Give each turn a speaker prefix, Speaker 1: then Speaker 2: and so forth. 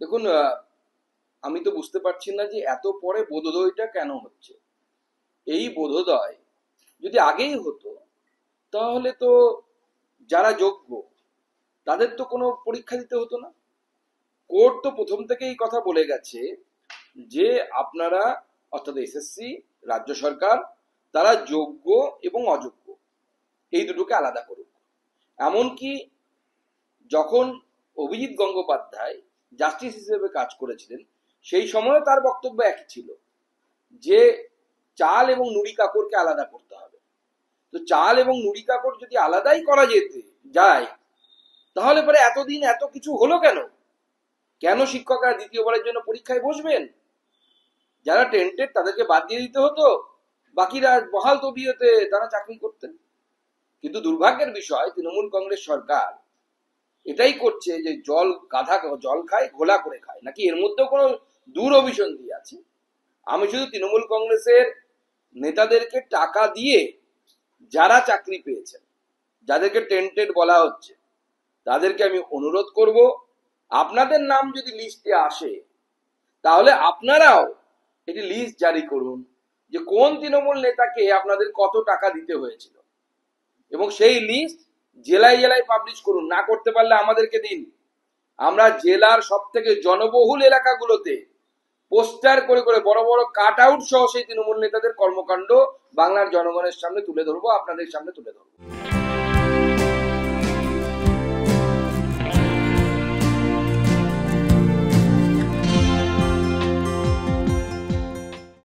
Speaker 1: দেখুন, আমি তো বুঝতে পারছি না যে এত পরে বোধোদয়টা কেন হচ্ছে। এই বোধোদয় যদি আগেই হতো তাহলে তো যারা যোগ্য তাদের তো কোনো পরীক্ষা দিতে হতো না। কোর্ট তো প্রথম থেকে এই কথা বলে গেছে যে আপনারা, অর্থাৎ এসএসসি, রাজ্য সরকার, তারা যোগ্য এবং অযোগ্য এই দুটোকে আলাদা করুক। এমনকি যখন অভিজিৎ গঙ্গোপাধ্যায় জাস্টিস হিসেবে কাজ করেছিলেন সেই সময় তার বক্তব্য একই ছিল যে চাল এবং নুড়ি কাকড়কে আলাদা করতে হবে। তো চাল এবং নুড়ি কাকড় যদি আলাদাই করা যেতে যায় তাহলে পরে এতদিন এত কিছু হলো কেন? কেন শিক্ষকরা দ্বিতীয়বারের জন্য পরীক্ষায় বসবেন? যারা টেন্টেড তাদেরকে বাদ দিয়ে দিতে হতো, বাকিরা বহাল তবিয়তে তারা চাকরি করতেন। কিন্তু দুর্ভাগ্যের বিষয় তৃণমূল কংগ্রেস সরকার এটাই করছে যে জল গাধা জল খায় ঘোলা করে খায়, নাকি এর মধ্যেও কোনো দূর অভিসন্ধি আছে? আমি শুধু তৃণমূল কংগ্রেসের নেতাদেরকে টাকা দিয়ে যারা চাকরি পেয়েছেন, যাদেরকে টেন্টেড বলা হচ্ছে, তাদেরকে আমি অনুরোধ করব, আপনাদের নাম যদি লিস্টে আসে তাহলে আপনারাও একটি লিস্ট জারি করুন যে কোন তৃণমূল নেতাকে আপনাদের কত টাকা দিতে হয়েছিল, এবং সেই লিস্ট জেলায় জেলায় পাবলিশ করুন। না করতে পারলে আমাদেরকে দিন, আমরা জেলার সব থেকে জনবহুল এলাকাগুলোতে পোস্টার করে করে বড় বড় কাট আউট সহ সেই তৃণমূল নেতাদের কর্মকাণ্ড বাংলার জনগণের সামনে তুলে ধরবো, আপনাদের সামনে তুলে ধরবো।